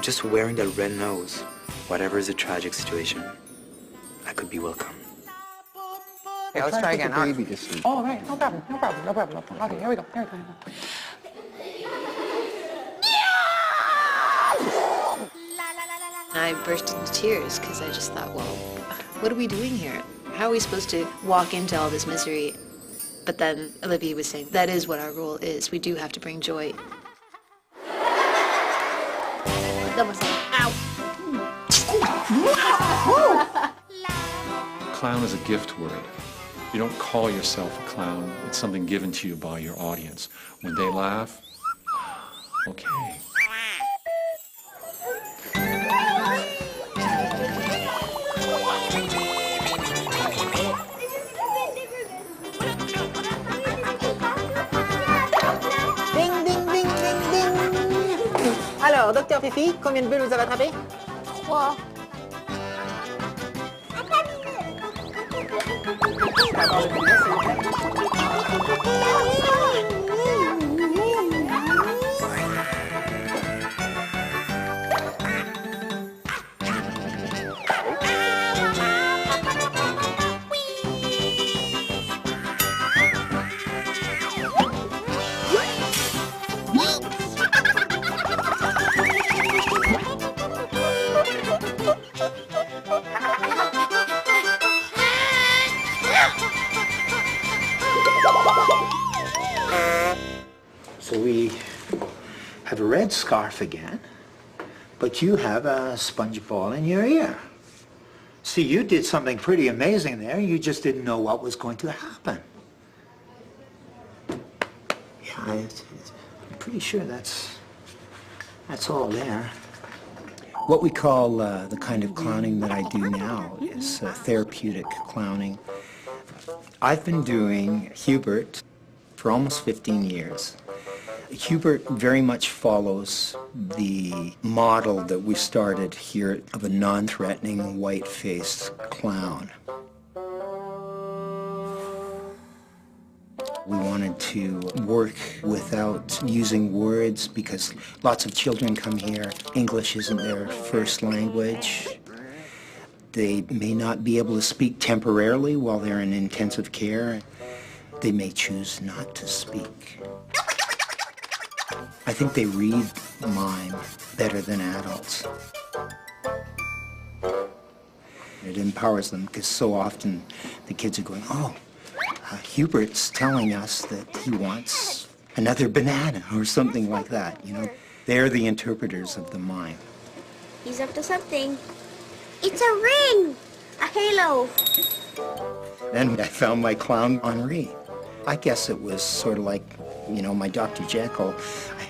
Just wearing that red nose, whatever is a tragic situation, I could be welcome. Okay, let's try again. Baby to sleep. Oh, right. No problem. No problem. No problem. No problem. Okay, here we go. Here we go. I burst into tears because I just thought, well, what are we doing here? How are we supposed to walk into all this misery? But then Olivia was saying, that is what our role is. We do have to bring joy. Clown is a gift word. You don't call yourself a clown. It's something given to you by your audience. When they laugh, okay. Ding, ding, ding, ding, ding. Alors, docteur Fifi, combien de bulles vous avez attrapé? 3. So we have a red scarf again, but you have a sponge ball in your ear. See, you did something pretty amazing there. You just didn't know what was going to happen. Yeah, I'm pretty sure that's all there. What we call the kind of clowning that I do now is therapeutic clowning. I've been doing Hubert for almost 15 years. Hubert very much follows the model that we started here of a non-threatening, white-faced clown. We wanted to work without using words because lots of children come here. English isn't their first language. They may not be able to speak temporarily while they're in intensive care. They may choose not to speak. I think they read mime better than adults. It empowers them because so often the kids are going, oh, Hubert's telling us that he wants another banana or something like that, you know. They're the interpreters of the mime. He's up to something. It's a ring! A halo! Then I found my clown Henri. I guess it was sort of like, you know, my Dr. Jekyll,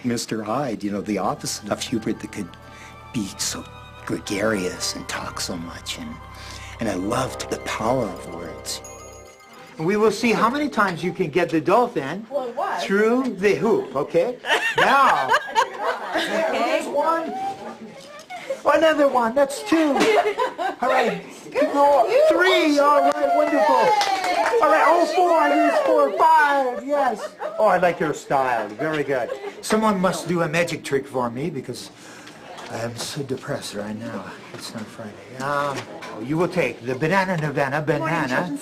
Mr. Hyde, you know, the opposite of Hubert that could be so gregarious and talk so much. And I loved the power of words. We will see how many times you can get the dolphin through the hoop, okay? Now, okay. One. Another one, that's 2. All right, keep going. 3, all right, wonderful. All right, oh, 4, here's 4, 5, yes. Oh, I like your style, very good. Someone must do a magic trick for me because I am so depressed right now. It's not Friday. You will take the banana Nirvana banana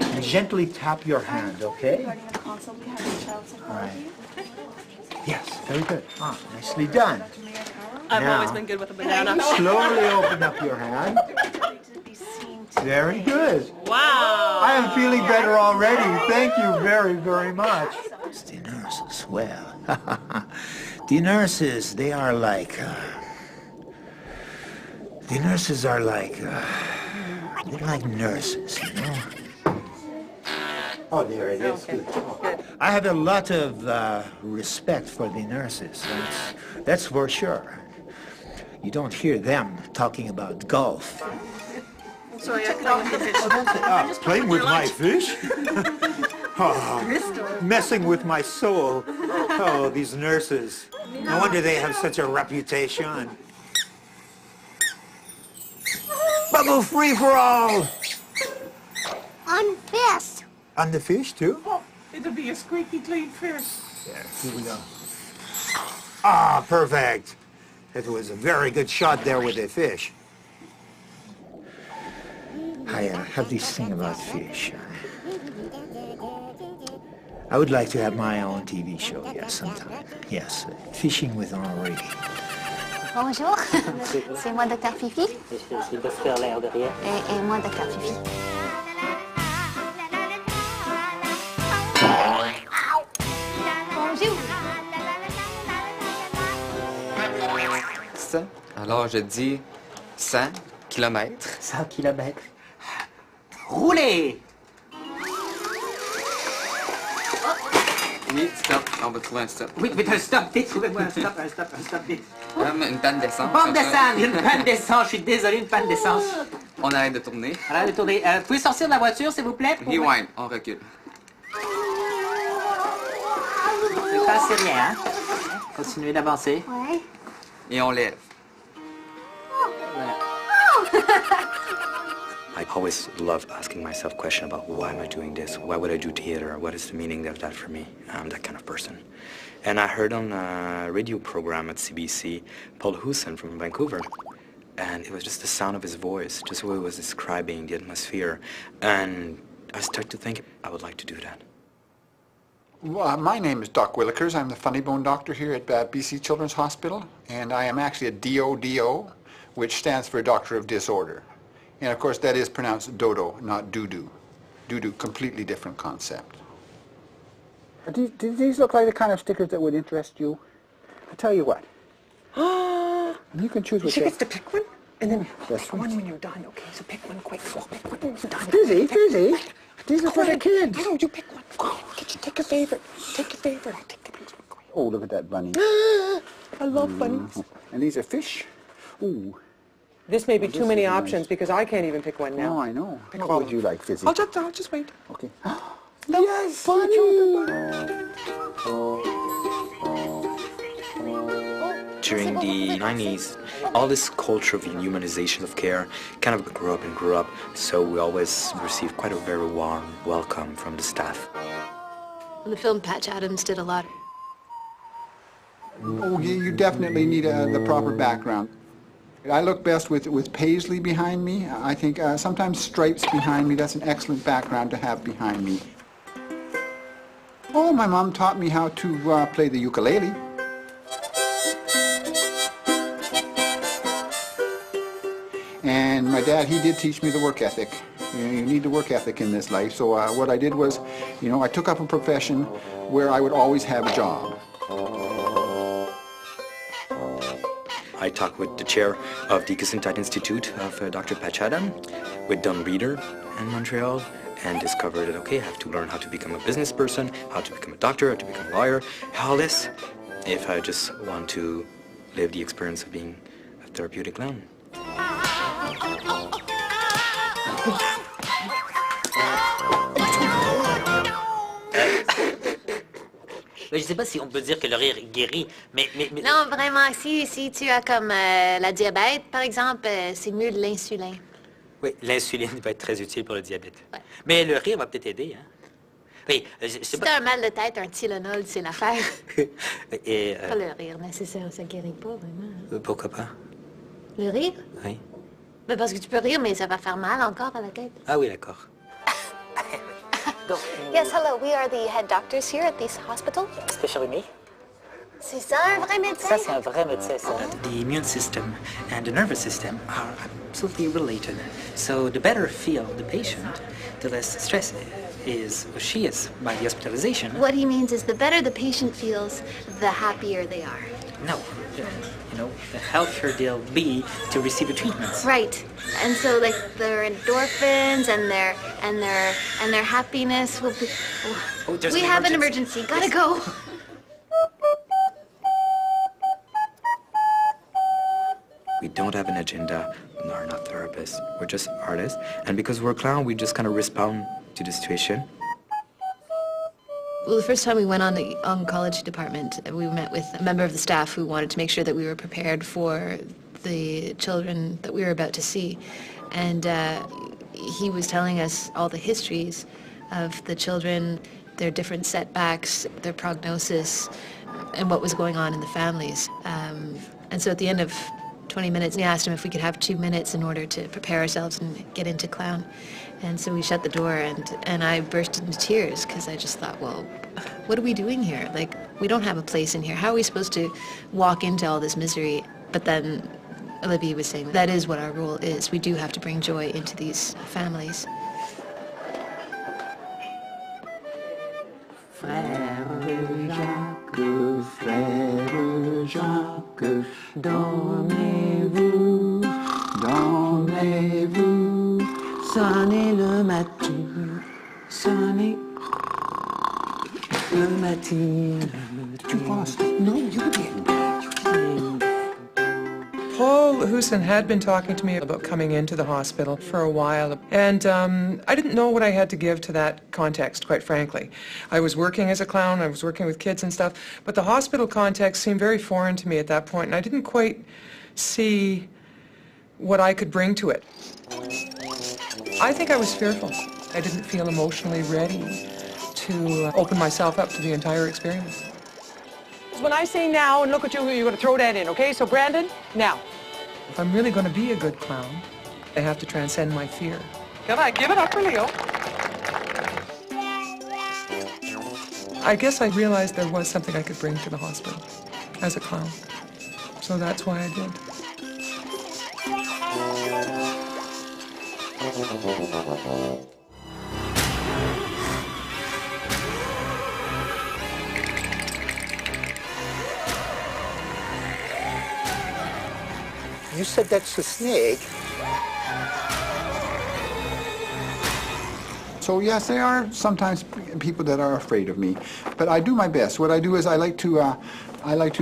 and gently tap your hand, okay? All right. Yes, very good. Ah, nicely done. I've always been good with a banana. Slowly open up your hand. Very good. Wow. I am feeling better already. Thank you very, very much. The nurses, well, the nurses, they are like, the nurses are like, they're like nurses, you know? Oh, there it is. Good. I have a lot of respect for the nurses. That's for sure. You don't hear them talking about golf. Sorry, I playing with the fish. Playing with my fish? Oh, messing with my soul. Oh, these nurses. No wonder they have such a reputation. Bubble free for all. On fish. On the fish, too? Oh, it'll be a squeaky clean fish. Yeah, here we go. Ah, perfect. That was a very good shot there with the fish. I have this thing about fish. I would like to have my own TV show, yes, sometime. Yes, Fishing with Henri. Bonjour, c'est moi, Dr. Fifi. C'est le docteur l'air derrière. Et moi, Dr. Fifi. Bonjour. Ça, alors je dis 100 kilomètres. 100 kilomètres. Roulez! Oui, stop, on va trouver un stop. Oui, mais un stop, vite, trouvez-moi un stop, vite. Comme une panne d'essence. Panne d'essence, une panne d'essence, je suis désolé, une panne d'essence. On arrête de tourner. Arrête de tourner. Vous pouvez sortir de la voiture, s'il vous plaît? Rewind, on recule. Ne passez rien, hein? Continuez d'avancer. Ouais. Et on lève. Voilà. I always loved asking myself questions about why am I doing this? Why would I do theater? What is the meaning of that for me? I'm that kind of person. And I heard on a radio program at CBC, Paul Husson from Vancouver, and it was just the sound of his voice, just the way he was describing the atmosphere. And I started to think I would like to do that. Well, my name is Doc Willikers. I'm the funny bone doctor here at BC Children's Hospital, and I am actually a DODO, which stands for Doctor of Disorder. And of course that is pronounced dodo, not doo-doo. Doo-doo, completely different concept. Do these look like the kind of stickers that would interest you? I'll tell you what. You can choose which. She gets to pick one, and then That's pick one when you're done. Okay, so pick one quick. Go, pick one when you're done. Busy. These are for the kids. No, you pick one. Go, take your favorite. Take your favorite. I'll take the next one. Go. Oh, look at that bunny. I love bunnies. And these are fish. Ooh. This may be too many is nice. options because I can't even pick one now. No, I know. Pick What all would of you them. like, Fizzy? I'll just wait. Okay. Yes, During the 90s, all this culture of humanization of care kind of grew up, so we always received quite a very warm welcome from the staff. In the film, Patch Adams did a lot. Oh, you definitely need the proper background. I look best with paisley behind me. I think sometimes stripes behind me, that's an excellent background to have behind me. Oh, my mom taught me how to play the ukulele. And my dad, he did teach me the work ethic. You need the work ethic in this life. So what I did was, I took up a profession where I would always have a job. I talked with the chair of the Gesundheit Institute of Dr. Patch Adam, with Don Reeder in Montreal, and discovered that, okay, I have to learn how to become a business person, how to become a doctor, how to become a lawyer, all this, if I just want to live the experience of being a therapeutic clown. Je ne sais pas si on peut dire que le rire guérit, mais... Non, vraiment, si tu as comme la diabète, par exemple, c'est mieux de l'insulin. Oui, l'insuline va être très utile pour le diabète. Ouais. Mais le rire va peut-être aider, hein? Oui, je sais Si pas... t'as un mal de tête, un Tylenol, c'est l'affaire. Et, Pas le rire nécessaire, ça guérit pas vraiment. pourquoi pas? Le rire? Oui. Ben parce que tu peux rire, mais ça va faire mal encore à la tête. Ah oui, d'accord. Yes, hello. We are the head doctors here at this hospital. Especially me. C'est ça, un vrai médecin? Ça, c'est un vrai médecin, ça. The immune system and the nervous system are absolutely related. So the better feel the patient, the less stress is or she is by the hospitalization. What he means is the better the patient feels, the happier they are. No, the healthier they'll be to receive the treatments. Right. And so like their endorphins and their happiness will be... Oh, there's we an have an emergency. emergency. Gotta go. We don't have an agenda, we're not therapists, we're just artists. And because we're clown, we just kind of respond to the situation. Well, the first time we went on the oncology department, we met with a member of the staff who wanted to make sure that we were prepared for the children that we were about to see. And he was telling us all the histories of the children, their different setbacks, their prognosis, and what was going on in the families. And so at the end of 20 minutes, we asked him if we could have 2 minutes in order to prepare ourselves and get into clown. And so we shut the door, and I burst into tears because I just thought, well, what are we doing here? Like, we don't have a place in here. How are we supposed to walk into all this misery? But then Olivia was saying, that is what our role is. We do have to bring joy into these families. Frère Jacques, dormez-vous, dormez-vous, sonnez le matin, sonnez le matin. Tu penses? No, you didn't. Paul Husin had been talking to me about coming into the hospital for a while, and I didn't know what I had to give to that context, quite frankly. I was working as a clown, I was working with kids and stuff, but the hospital context seemed very foreign to me at that point, and I didn't quite see what I could bring to it. I think I was fearful. I didn't feel emotionally ready to open myself up to the entire experience. When I say now and look at you, you're going to throw that in, okay? So Brandon, now. If I'm really going to be a good clown, I have to transcend my fear. Can I give it up for Leo? I guess I realized there was something I could bring to the hospital as a clown. So that's why I did. You said that's a snake. So yes, there are sometimes people that are afraid of me, but I do my best. What I do is I like to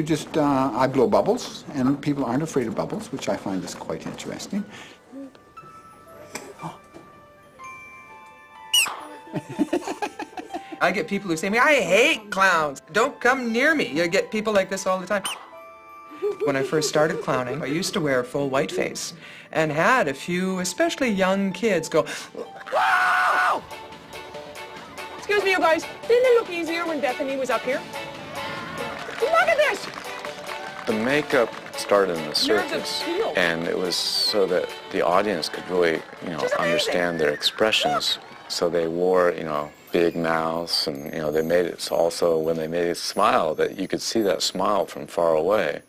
just I blow bubbles, and people aren't afraid of bubbles, which I find is quite interesting. I get people who say to me, I hate clowns. Don't come near me. You get people like this all the time. When I first started clowning, I used to wear a full white face and had a few, especially young kids, go, wow! Excuse me, you guys. Didn't it look easier when Bethany was up here? Look at this! The makeup started in the circus, and it was so that the audience could really, understand their expressions. So they wore, big mouths, and, they made it also, when they made it smile, that you could see that smile from far away.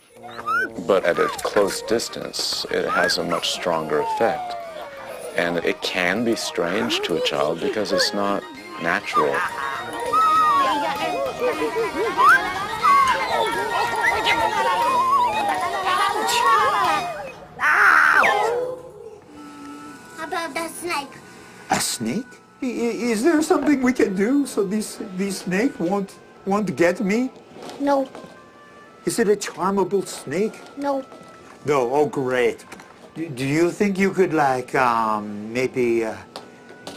But at a close distance, it has a much stronger effect. And it can be strange to a child because it's not natural. How about that snake? A snake? Is there something we can do so this snake won't get me? No. Is it a charmable snake? No. No. Oh, great. Do you think you could, maybe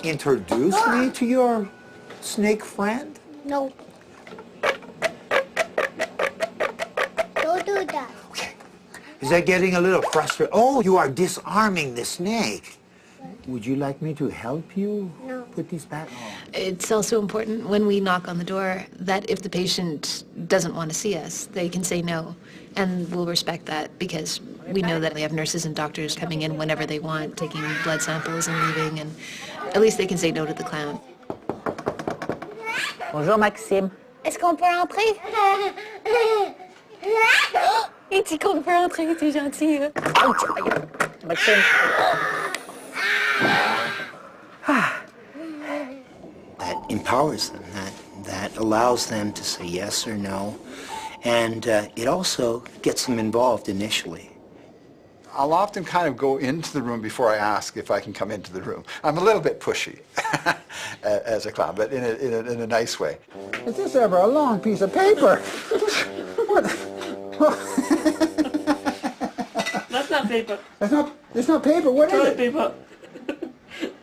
introduce me to your snake friend? No. Don't do that. Okay. Is that getting a little frustrating? Oh, you are disarming the snake. Would you like me to help you put these back? Oh. It's also important when we knock on the door that if the patient doesn't want to see us, they can say no. And we'll respect that because we know that we have nurses and doctors coming in whenever they want, taking blood samples and leaving, and at least they can say no to the clown. Bonjour, Maxime. Est-ce qu'on peut entrer? Il dit qu'on peut entrer, t'es gentil. Maxime. That empowers them, that allows them to say yes or no, and it also gets them involved initially. I'll often kind of go into the room before I ask if I can come into the room. I'm a little bit pushy as a clown, but in a nice way. Is this ever a long piece of paper? What? That's not paper. It's not paper. What is Toilet it? paper.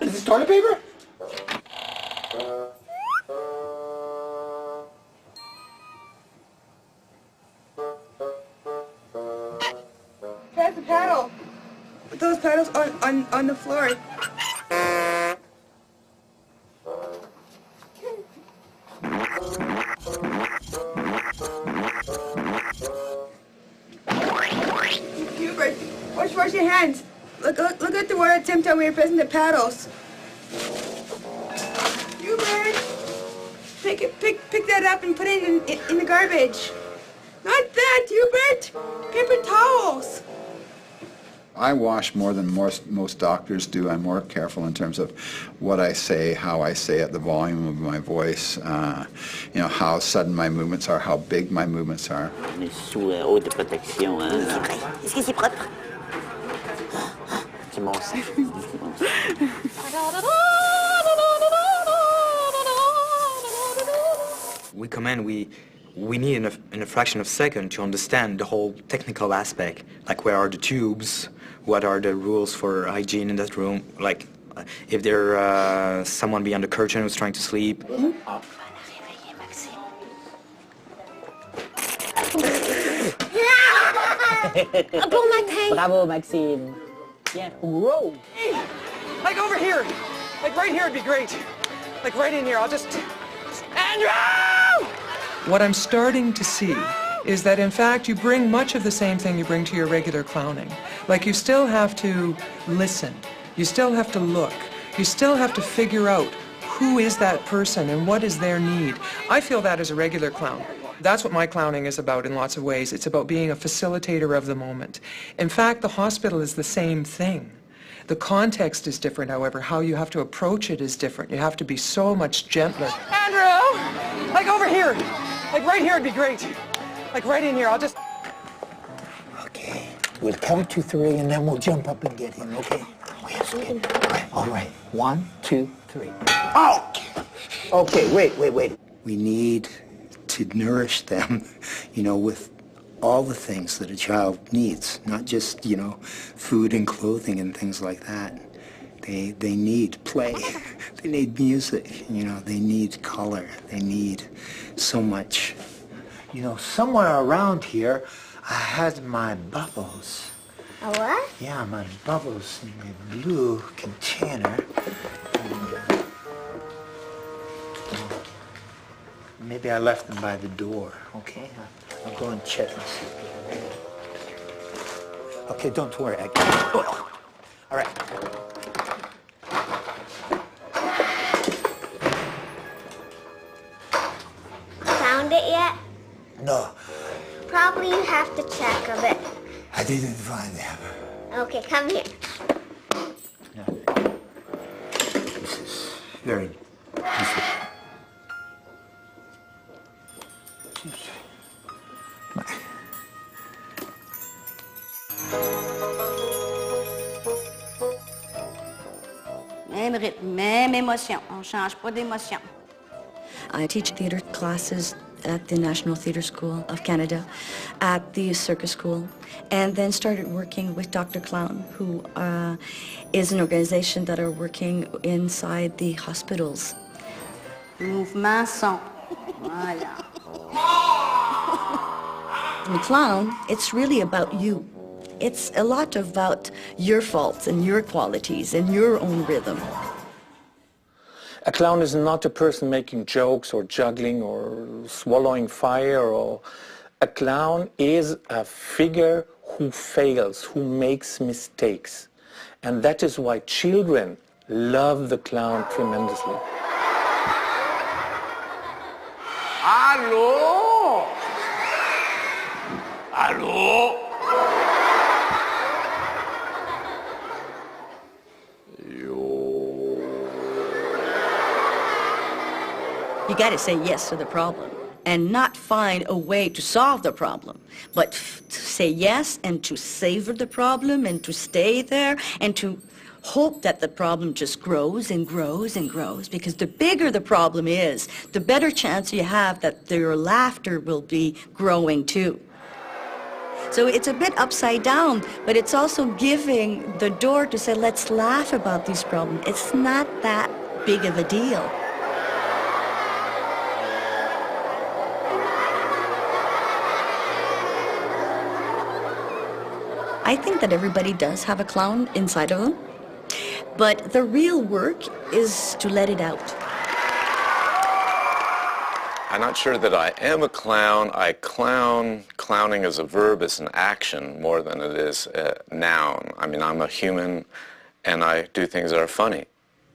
Is this toilet paper? Pass the paddle. Put those paddles on the floor. Hubert, wash your hands. Look at the water Tim told me you're pressing the paddles. Hubert, pick that up and put it in the garbage. Not that, Hubert. Paper towels. I wash more than most doctors do. I'm more careful in terms of what I say, how I say it, the volume of my voice, you know, how sudden my movements are, how big my movements are. On est sous haute protection, hein? Est-ce que c'est propre? C'est mon sang. We come in, we need in a fraction of a second to understand the whole technical aspect, like where are the tubes, what are the rules for hygiene in that room, like if there's someone behind the curtain who's trying to sleep. Bravo, Maxime. Yeah. Whoa. Like over here. Like right here would be great. Like right in here. I'll just... Andrew! What I'm starting to see is that, in fact, you bring much of the same thing you bring to your regular clowning. Like, you still have to listen. You still have to look. You still have to figure out who is that person and what is their need. I feel that as a regular clown. That's what my clowning is about in lots of ways. It's about being a facilitator of the moment. In fact, the hospital is the same thing. The context is different, however. How you have to approach it is different. You have to be so much gentler. Andrew! Like over here. Like right here would be great. Like right in here. I'll just... Okay. We'll count to 3 and then we'll jump up and get him, okay? Yes, okay. All right. 1, 2, 3. Oh! Okay, wait. We need to nourish them, you know, with all the things that a child needs, not just, you know, food and clothing and things like that. They need play, they need music, you know, they need color, they need so much. You know, somewhere around here, I had my bubbles. A what? Yeah, my bubbles in the blue container. Maybe I left them by the door, okay? I'll go and check and see. Okay, don't worry. Oh. All right. Found it yet? No, Probably you have to check a bit. I didn't find them. Okay, come here. This is very... Même rythme, même émotion. On change pas d'émotion. I teach theater classes at the National Theatre School of Canada, at the Circus School, and then started working with Dr. Clown, who is an organization that are working inside the hospitals. Mouvement, son. Voilà. In clown, it's really about you. It's a lot about your faults and your qualities and your own rhythm. A clown is not a person making jokes or juggling or swallowing fire. A clown is a figure who fails, who makes mistakes. And that is why children love the clown tremendously. Allô? Allô? You got to say yes to the problem and not find a way to solve the problem, but to say yes and to savor the problem and to stay there and to hope that the problem just grows and grows and grows, because the bigger the problem is, the better chance you have that your laughter will be growing too. So it's a bit upside down, but it's also giving the door to say, let's laugh about these problems. It's not that big of a deal. I think that everybody does have a clown inside of them, but the real work is to let it out. I'm not sure that I am a clown. I clown. Clowning as a verb is an action more than it is a noun. I mean, I'm a human and I do things that are funny.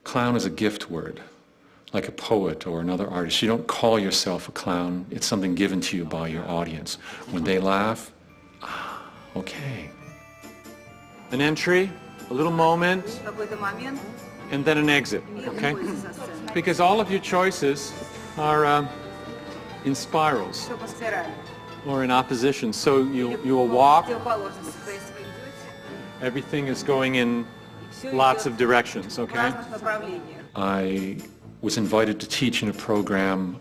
Clown is a gift word, like a poet or another artist. You don't call yourself a clown. It's something given to you by your audience. When they laugh, okay. An entry, a little moment, and then an exit, okay? Because all of your choices are in spirals or in opposition. So you will walk. Everything is going in lots of directions, okay? I was invited to teach in a program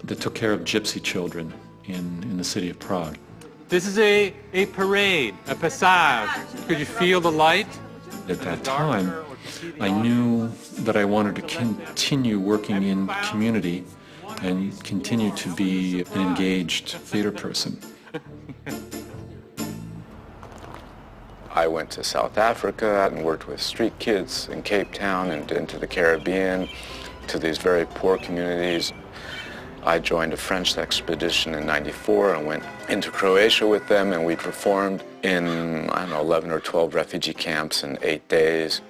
that took care of gypsy children in the city of Prague. This is a parade, a passage. Could you feel the light? At that time, I knew that I wanted to continue working in community and continue to be an engaged theater person. I went to South Africa and worked with street kids in Cape Town and into the Caribbean, to these very poor communities. I joined a French expedition in '94 and went into Croatia with them, and we performed in, I don't know, 11 or 12 refugee camps in 8 days.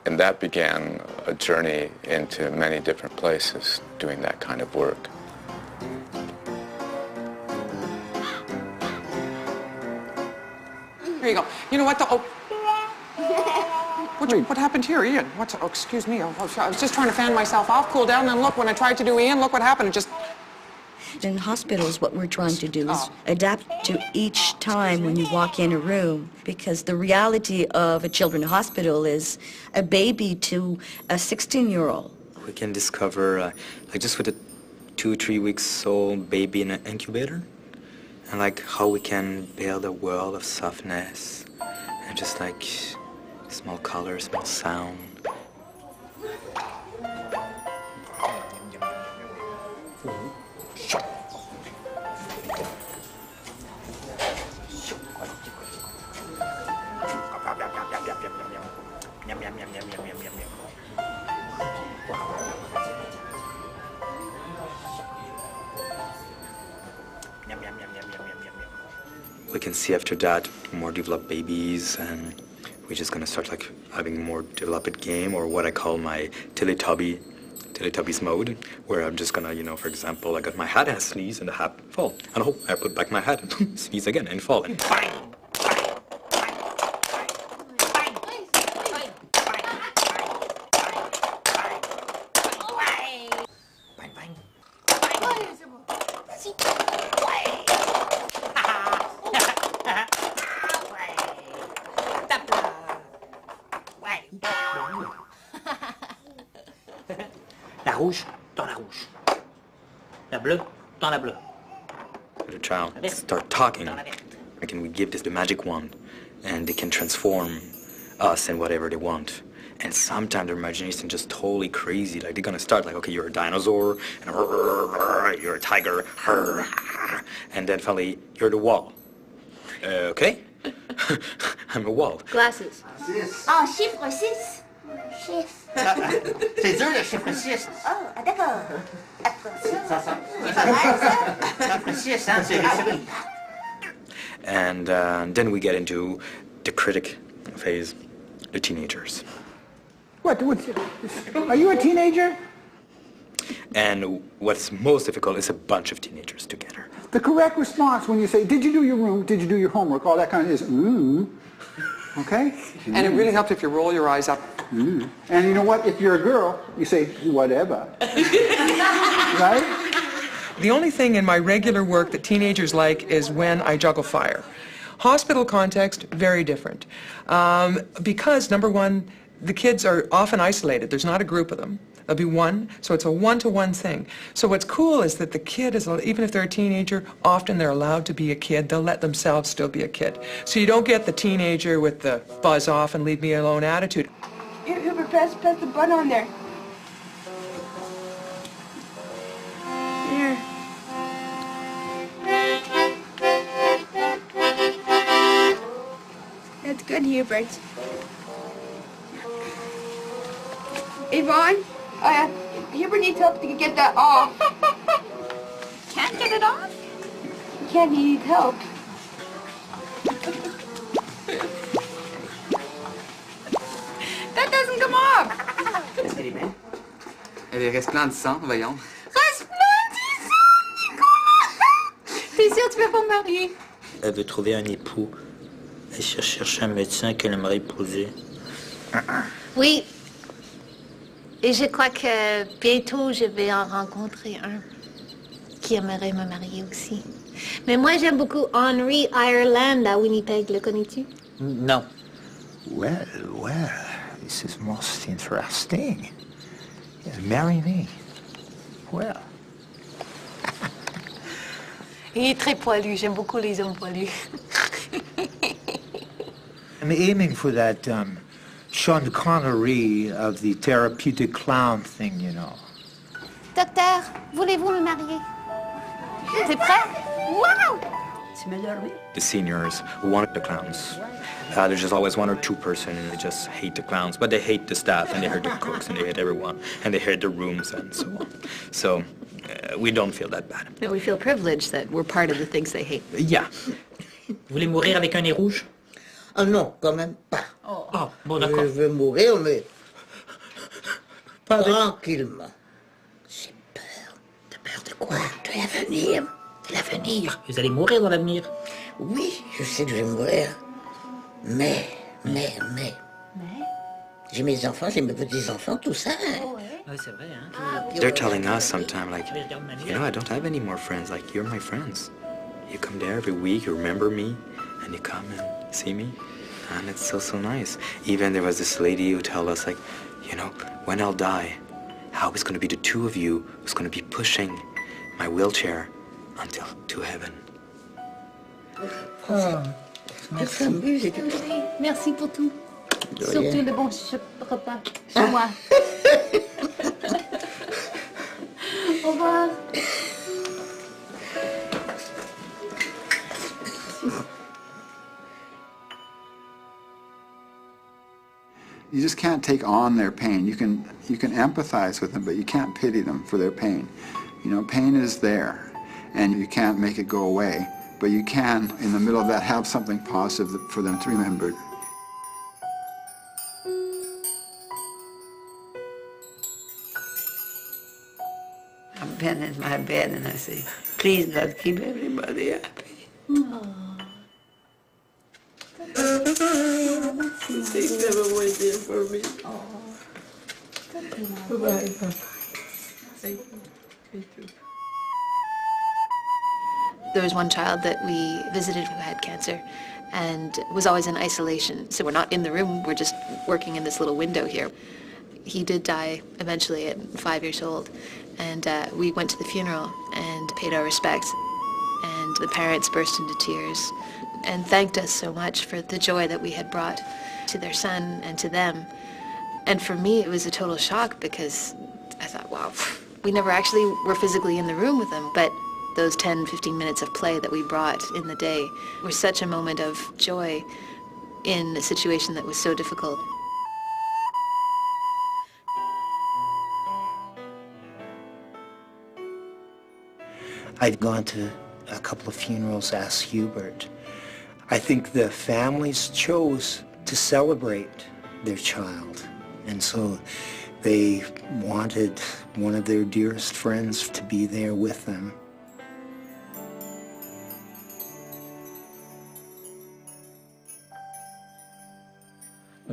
And that began a journey into many different places doing that kind of work. Here you go. You know what? What happened here, Ian? Oh, excuse me. I was just trying to fan myself off, cool down, and look, when I tried to do Ian, look what happened. It just... In hospitals, what we're trying to do is adapt to each time when you walk in a room, because the reality of a children's hospital is a baby to a 16-year-old. We can discover, like just with a 2-3 weeks old baby in an incubator, and like how we can build a world of softness, and just like small color, small sound. We can see after that more developed babies, and we're just gonna start like having more developed game, or what I call my Teletubbies mode, where I'm just gonna, you know, for example, I got my hat and I sneeze and the hat fall, and oh, I put back my hat and sneeze again and fall, and bang! La rouge dans la rouge. La bleue dans la bleue. The child start talking, and we give this the magic wand, and they can transform us in whatever they want. And sometimes their imagination is just totally crazy. Like they're gonna start like, okay, you're a dinosaur, and you're a tiger, and then finally you're the wall. Okay, I'm a wall. Glasses. Oh, chiffre 6. Chiffre. C'est dur le chiffre 6. Oh, d'accord. And then we get into the critic phase, the teenagers. What? Are you a teenager? And what's most difficult is a bunch of teenagers together. The correct response when you say, did you do your room, did you do your homework, all that kind of is, okay? And it really helps if you roll your eyes up. And you know what? If you're a girl, you say, whatever. Right? The only thing in my regular work that teenagers like is when I juggle fire. Hospital context, very different. Because, number one, the kids are often isolated. There's not a group of them. There'll be one, so it's a one-to-one thing. So what's cool is that the kid is, even if they're a teenager, often they're allowed to be a kid. They'll let themselves still be a kid. So you don't get the teenager with the buzz off and leave me alone attitude. Here, press the button on there. Here. That's good, Hubert. Yvonne, Hubert needs help to get that off. get it off? You can't, you need help. That doesn't come off. Est-ce qu'elle est belle? Elle est resplendissante, voyons. Resplendissant, Nicolas! T'es sûr que tu veux pas me marier? Elle veut trouver un époux. Elle cherche un médecin qu'elle aimerait épouser. Oui. Et je crois que bientôt, je vais en rencontrer un qui aimerait me marier aussi. Mais moi, j'aime beaucoup Henry Ireland à Winnipeg. Le connais-tu? Non. Well, this is most interesting. Yes, marry me. Well. Il est très poilu. J'aime beaucoup les hommes poilus. I'm aiming for that Sean Connery of the therapeutic clown thing, you know. Docteur, voulez-vous me marier? T'es prêt? Wow! The seniors wanted the clowns. There's just always one or two person who just hate the clowns, but they hate the staff and they hate the cooks and they hate everyone and they hate the rooms and so on. So we don't feel that bad. No, we feel privileged that we're part of the things they hate. Yeah. Vous voulez mourir avec un nez rouge? Ah non, quand même pas. Oh, bon, d'accord. Je veux mourir, mais tranquillement. J'ai peur. T'as peur de quoi? De l'avenir. De l'avenir. Vous allez mourir dans l'avenir? Oui, je sais que je vais mourir. Mais. J'ai mes enfants, j'ai mes petits-enfants, tout ça. Oui, c'est vrai, hein? They're telling us sometimes, like, you know, I don't have any more friends. Like, you're my friends. You come there every week, you remember me, and you come and see me. And it's so nice. Even there was this lady who told us, like, you know, when I'll die, how it's going to be the two of you who's going to be pushing my wheelchair until to heaven. Merci. Merci pour tout. Surtout le bon repas chez moi. Au revoir. You just can't take on their pain. You can empathize with them, but you can't pity them for their pain. You know, pain is there, and you can't make it go away, but you can, in the middle of that, have something positive for them to remember. I've been in my bed and I say, please God, keep everybody happy. Things never went there for me. Bye-bye. Thank you. There was one child that we visited who had cancer and was always in isolation. So we're not in the room, we're just working in this little window here. He did die eventually at 5 years old, and we went to the funeral and paid our respects. And the parents burst into tears and thanked us so much for the joy that we had brought to their son and to them. And for me, it was a total shock because I thought, wow, we never actually were physically in the room with them, but those 10, 15 minutes of play that we brought in the day was such a moment of joy in a situation that was so difficult. I've gone to a couple of funerals as Hubert. I think the families chose to celebrate their child, and so they wanted one of their dearest friends to be there with them.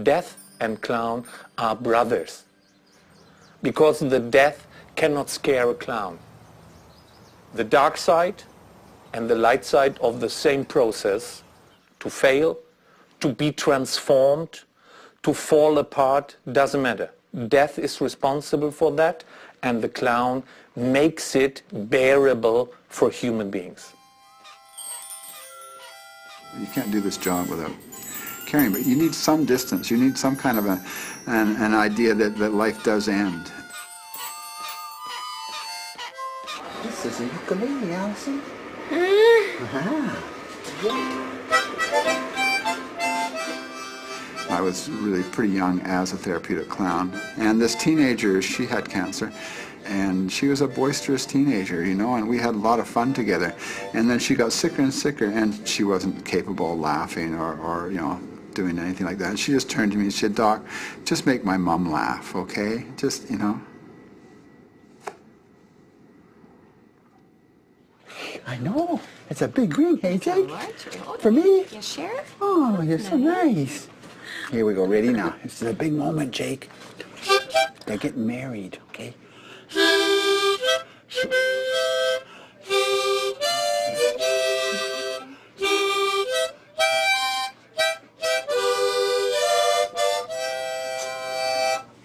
Death and clown are brothers, because the death cannot scare a clown. The dark side and the light side of the same process, to fail, to be transformed, to fall apart, doesn't matter. Death is responsible for that, and the clown makes it bearable for human beings. You can't do this job without caring, but you need some distance. You need some kind of an idea that life does end. This is a ukulele, Allison. I was really pretty young as a therapeutic clown, and this teenager, she had cancer, and she was a boisterous teenager, you know, and we had a lot of fun together. And then she got sicker and sicker, and she wasn't capable of laughing or you know, doing anything like that. And she just turned to me and said, "Doc, just make my mom laugh, okay? Just, you know." I know. It's a big ring, hey, Jake? For me? Yeah, Sheriff? Oh, you're so nice. Here we go. Ready now. This is a big moment, Jake. They're getting married, okay?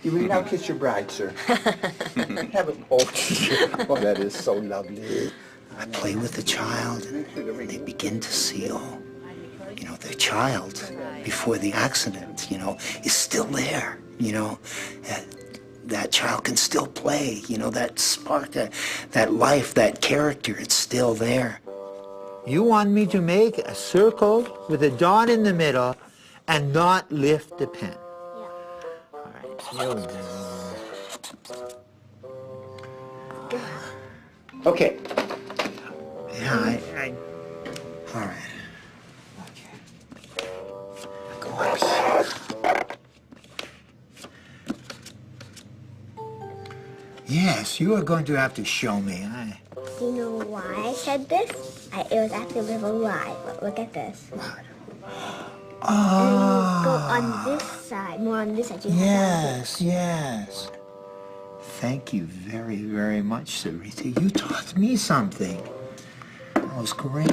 You may now kiss your bride, sir. Have it. Oh, that is so lovely. I play with the child, and they begin to see, oh, you know, the child before the accident, you know, is still there, you know. That child can still play, you know, that spark, that life, that character, it's still there. You want me to make a circle with a dot in the middle and not lift the pen? Yeah. All right. Okay. Yeah, all right. Yes, you are going to have to show me. Do you know why I said this? It was actually a little lie, but look at this. Oh. And go on this side, more on this side. Yes, yes. Thank you very, very much, Sarita. You taught me something. That was great.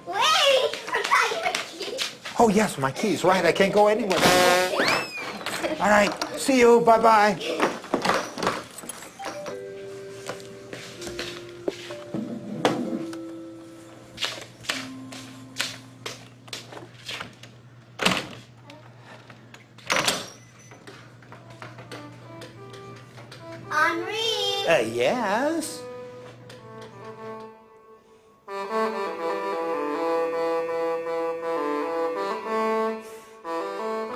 Wait! I got my keys. Oh, yes, my keys, right. I can't go anywhere. All right. See you. Bye-bye. Henri! Yes?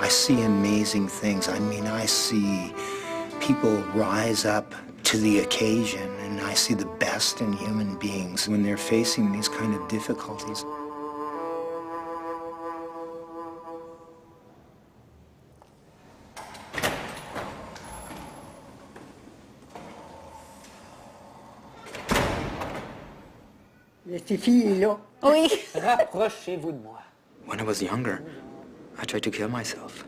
I see amazing things. I mean, I see people rise up to the occasion, and I see the best in human beings when they're facing these kind of difficulties. Les filles, là. Oui. Rapprochez-vous de moi. When I was younger, I tried to kill myself.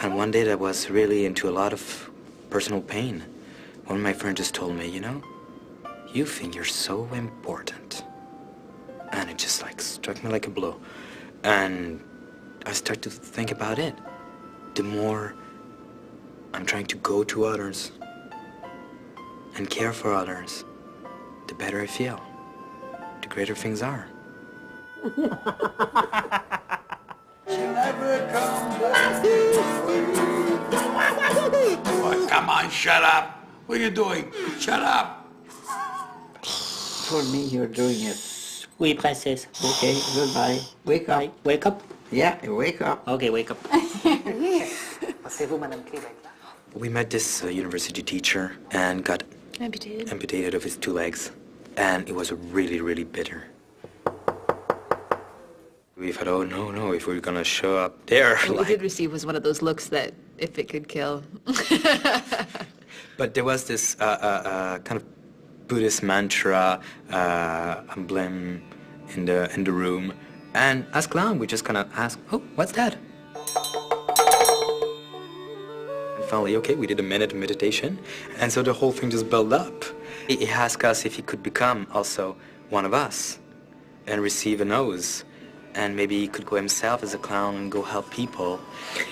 And one day I was really into a lot of personal pain. One of my friends just told me, you know, you think you're so important. And it just like struck me like a blow. And I started to think about it. The more I'm trying to go to others and care for others, the better I feel. The greater things are. Oh, come on, shut up. What are you doing? Shut up. For me, you're doing it. Oui, princess. Okay, goodbye. Wake up. Wake up? Yeah, wake up. Okay, wake up. Passez-vous, Madame Clé. We met this university teacher and got amputated of his 2 legs. And it was really, really bitter. We thought, oh, no, if we're gonna show up there, What we like... did receive was one of those looks that, if it could kill. But there was this kind of Buddhist mantra emblem in the room. And as clown, we just kind of asked, oh, what's that? And finally, okay, we did a minute of meditation. And so the whole thing just built up. He asked us if he could become also one of us and receive a nose. And maybe he could go himself as a clown and go help people.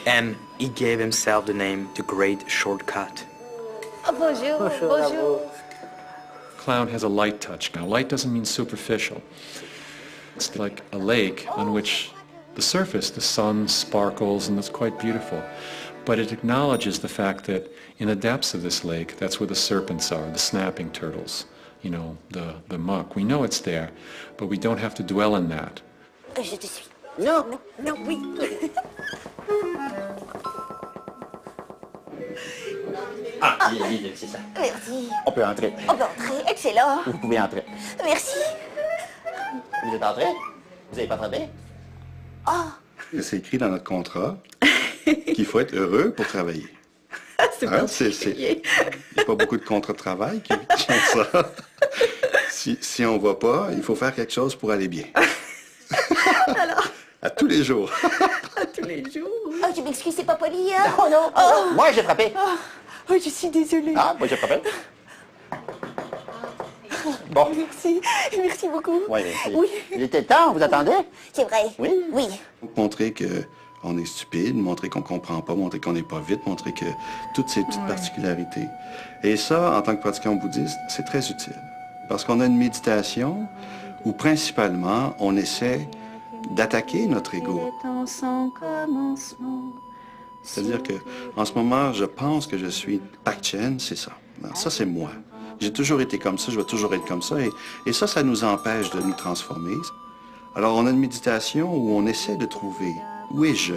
And he gave himself the name The Great Shortcut. Oh, bonjour, bonjour. Clown has a light touch. Now, light doesn't mean superficial. It's like a lake on which the surface, the sun sparkles, and it's quite beautiful. But it acknowledges the fact that in the depths of this lake, that's where the serpents are, the snapping turtles, you know, the muck. We know it's there, but we don't have to dwell in that. Je te suis. Non, non, oui. Ah, vite, c'est ça. Merci. On peut entrer. On peut entrer. Excellent. Vous pouvez entrer. Merci. Vous êtes entré? Vous n'avez pas frappé? Oh. C'est écrit dans notre contrat qu'il faut être heureux pour travailler. Il n'y a pas beaucoup de contrats de travail qui ont ça. Si on ne va pas, il faut faire quelque chose pour aller bien. Alors? À tous les jours. À tous les jours. Oh, je m'excuse, c'est pas poli, hein? Non, non. Oh. Moi, j'ai frappé. Oh, je suis désolée. Ah, moi, j'ai frappé. Bon. Merci beaucoup. Oui. Il était temps, vous attendez? C'est vrai. Oui. Oui. Montrer qu'on est stupide, montrer qu'on ne comprend pas, montrer qu'on n'est pas vite, montrer que toutes ces petites particularités. Et ça, en tant que pratiquant bouddhiste, c'est très utile. Parce qu'on a une méditation où, principalement, on essaie d'attaquer notre ego. C'est-à-dire que, en ce moment, je pense que je suis Pak-Chen, c'est ça. Alors, ça, c'est moi. J'ai toujours été comme ça, je vais toujours être comme ça. Et ça nous empêche de nous transformer. Alors, on a une méditation où on essaie de trouver où est je.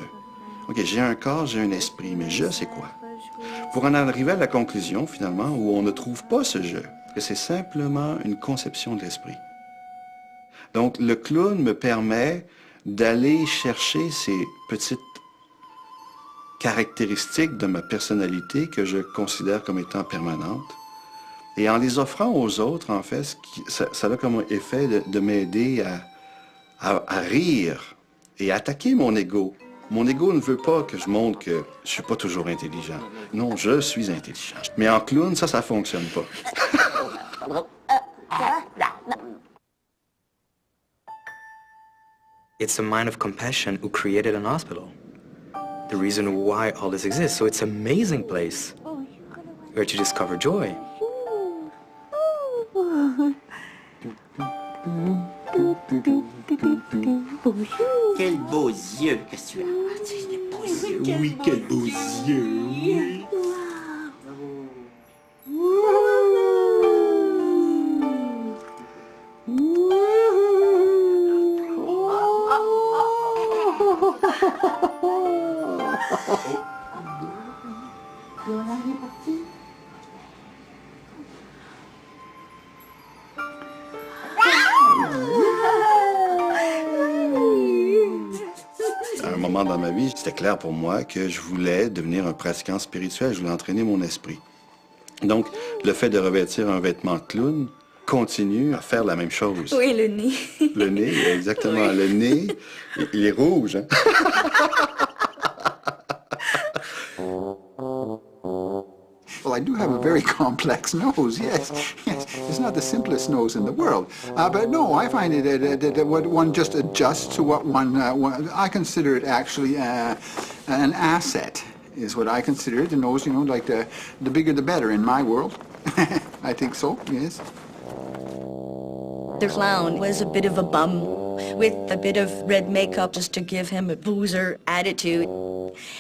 OK, j'ai un corps, j'ai un esprit, mais je, c'est quoi? Pour en arriver à la conclusion, finalement, où on ne trouve pas ce je, que c'est simplement une conception de l'esprit. Donc, le clown me permet d'aller chercher ces petites caractéristiques de ma personnalité que je considère comme étant permanentes. Et en les offrant aux autres, en fait, ça a comme effet de m'aider à rire et à attaquer mon ego. Mon ego ne veut pas que je montre que je suis pas toujours intelligent. Non, je suis intelligent. Mais en clown, ça fonctionne pas. It's the mind of compassion who created an hospital. The reason why all this exists. So it's an amazing place where to discover joy. Quels beaux yeux que tu as. Des beaux yeux. Oui, quels beaux yeux. Oui. À un moment dans ma vie, c'était clair pour moi que je voulais devenir un pratiquant spirituel, je voulais entraîner mon esprit. Donc, le fait de revêtir un vêtement de clown continue à faire la même chose. Oui, le nez. Le nez, exactement. Oui. Le nez, il est rouge. Hein? Well, I do have a very complex nose, yes. It's not the simplest nose in the world. But no, I find it that what one just adjusts to what one I consider it actually an asset, is what I consider it. The nose, you know, like the bigger the better in my world. I think so, yes. The clown was a bit of a bum with a bit of red makeup just to give him a boozer attitude.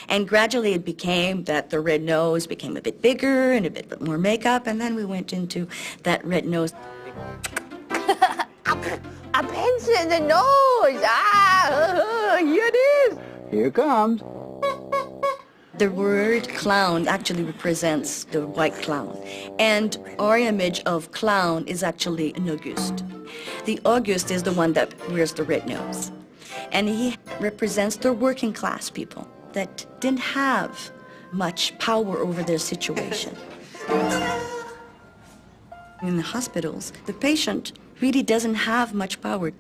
And gradually it became that the red nose became a bit bigger and a bit more makeup, and then we went into that red nose. A pencil in the nose! Here it is! Here it comes. The word clown actually represents the white clown. And our image of clown is actually an Auguste. The Auguste is the one that wears the red nose. And he represents the working class people that didn't have much power over their situation. In the hospitals, the patient really doesn't have much power.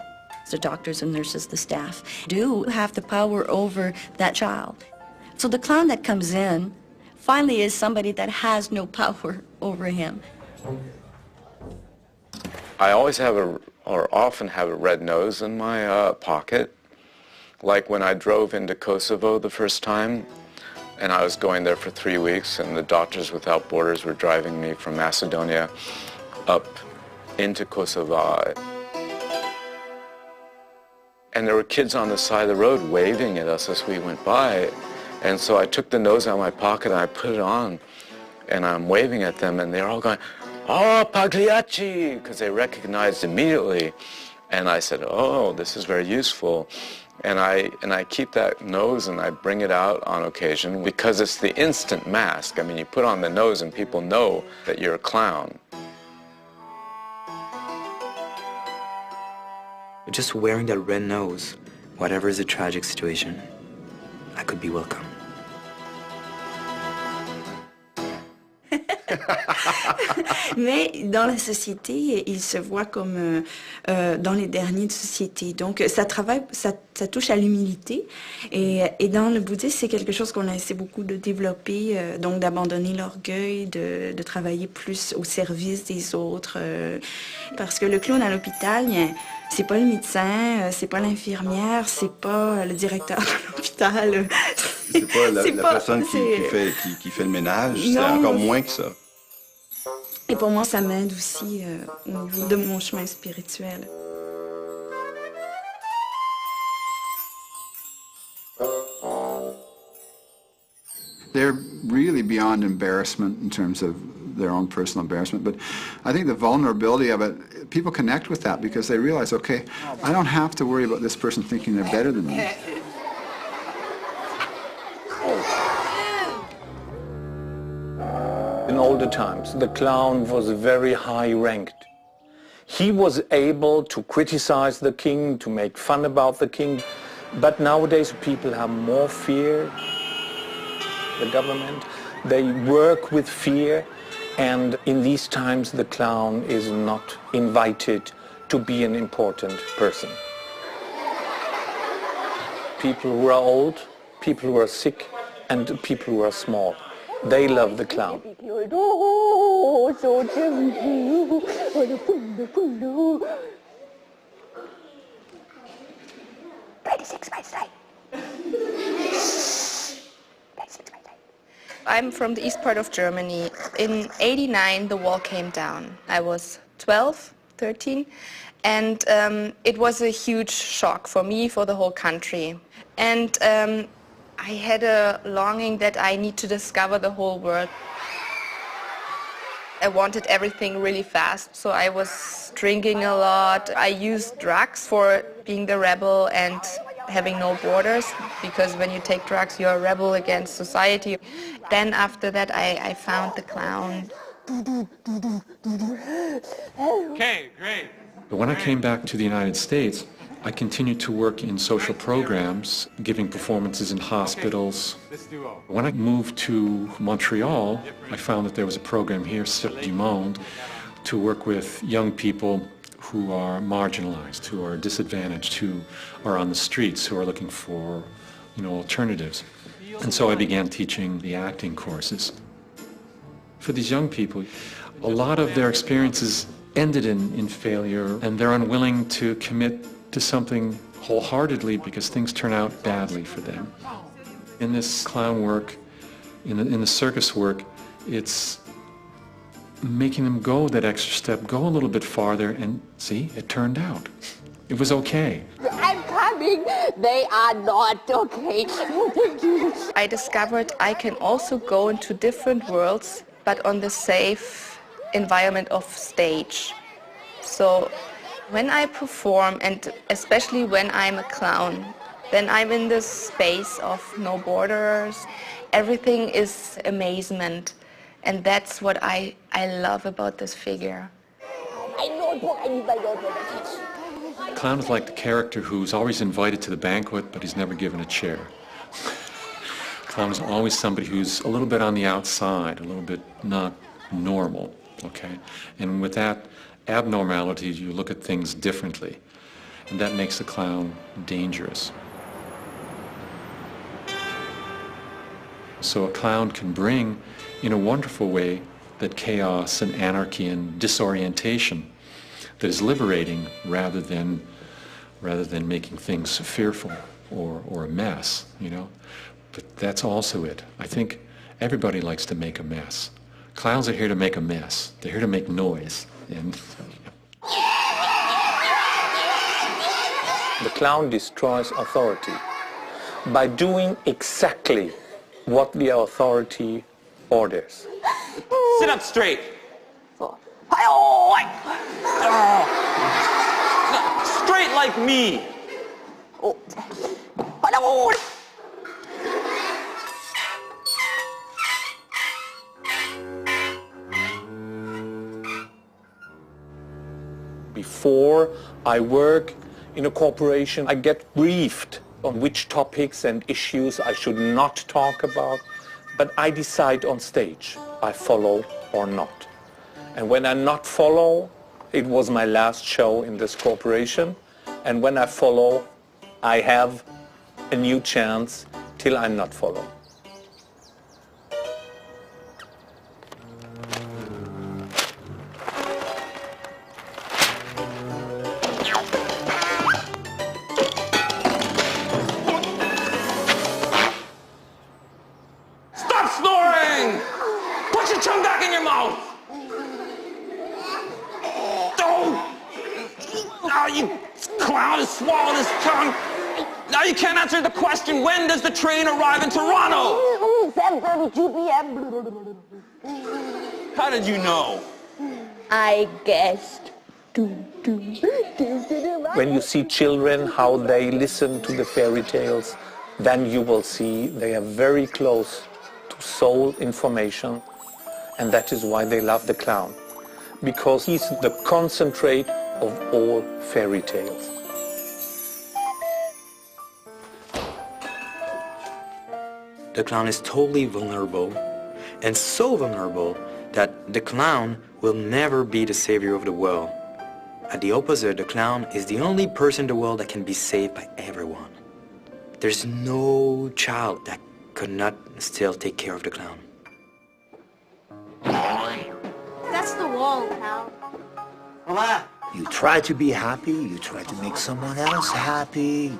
The doctors and nurses, the staff, do have the power over that child. So the clown that comes in finally is somebody that has no power over him. I always have or often have a red nose in my pocket. Like when I drove into Kosovo the first time, and I was going there for 3 weeks, and the Doctors Without Borders were driving me from Macedonia up into Kosovo. And there were kids on the side of the road waving at us as we went by. And so I took the nose out of my pocket and I put it on, and I'm waving at them, and they're all going, "Oh, Pagliacci," because they recognized immediately. And I said, "Oh, this is very useful." And I keep that nose and I bring it out on occasion because it's the instant mask. I mean, you put on the nose and people know that you're a clown. Just wearing that red nose, whatever is the tragic situation, I could be welcome. Mais dans la société, il se voit comme dans les derniers de société. Donc ça touche à l'humilité. Et dans le bouddhisme, c'est quelque chose qu'on essaie beaucoup de développer, donc d'abandonner l'orgueil, de travailler plus au service des autres. Parce que le clown à l'hôpital, c'est pas le médecin, c'est pas l'infirmière, c'est pas le directeur de l'hôpital. C'est pas la personne qui fait le ménage, c'est encore moins que ça. Et pour moi, ça m'aide aussi au niveau de mon chemin spirituel. They're really beyond embarrassment in terms of their own personal embarrassment, but I think the vulnerability of it, people connect with that because they realize, okay, I don't have to worry about this person thinking they're better than me. In older times, the clown was very high-ranked. He was able to criticize the king, to make fun about the king. But nowadays people have more fear, the government. They work with fear, and in these times the clown is not invited to be an important person. People who are old, people who are sick, and people who are small, they love the clown. I'm from the east part of Germany. In '89, the wall came down. I was 12, 13, and it was a huge shock for me, for the whole country. And I had a longing that I need to discover the whole world. I wanted everything really fast, so I was drinking a lot. I used drugs for being the rebel and having no borders, because when you take drugs, you're a rebel against society. Then after that, I found the clown. Okay, great. But when I came back to the United States, I continued to work in social programs, giving performances in hospitals. When I moved to Montreal, I found that there was a program here, Cirque du Monde, to work with young people who are marginalized, who are disadvantaged, who are on the streets, who are looking for, alternatives. And so I began teaching the acting courses. For these young people, a lot of their experiences ended in failure, and they're unwilling to commit to something wholeheartedly because things turn out badly for them. In this clown work, in the circus work, it's making them go that extra step, go a little bit farther, and see, it turned out. It was okay. I'm coming. They are not okay. I discovered I can also go into different worlds, but on the safe environment of stage. So when I perform, and especially when I'm a clown, then I'm in this space of no borders. Everything is amazement. And that's what I love about this figure. Clown is like the character who's always invited to the banquet, but he's never given a chair. Clown is always somebody who's a little bit on the outside, a little bit not normal, okay? And with that abnormality, you look at things differently, and that makes the clown dangerous. So a clown can bring, in a wonderful way, that chaos and anarchy and disorientation that is liberating rather than making things fearful or a mess, But that's also it. I think everybody likes to make a mess. Clowns are here to make a mess. They're here to make noise. And the clown destroys authority by doing exactly what the authority orders. Sit up straight. Straight like me. Oh. Oh, no. Before I work in a corporation, I get briefed on which topics and issues I should not talk about, but I decide on stage, I follow or not. And when I not follow, it was my last show in this corporation, and when I follow, I have a new chance till I not follow. Stop snoring! Put your tongue back in your mouth! Oh! Now you clown has swallowed his tongue. Now you can't answer the question, when does the train arrive in Toronto? 7:32 p.m. How did you know? I guessed. When you see children, how they listen to the fairy tales, then you will see they are very close to soul information, and that is why they love the clown, because he's the concentrate of all fairy tales. The clown is totally vulnerable, and so vulnerable that the clown will never be the savior of the world. At the opposite, the clown is the only person in the world that can be saved by everyone. There's no child that could not still take care of the clown. That's the wall, pal. You try to be happy, you try to make someone else happy.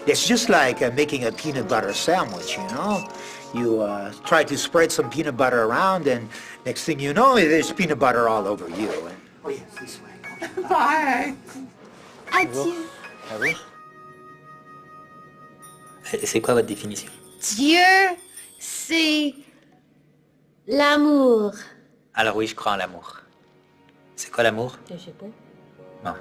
It's just like making a peanut butter sandwich, you know? You try to spread some peanut butter around, and next thing you know, there's peanut butter all over you. Oh yes, this way. Bye. Adieu. C'est quoi votre définition? Dieu, c'est l'amour. Alors oui, je crois en l'amour. C'est quoi l'amour? Je sais pas. Bon.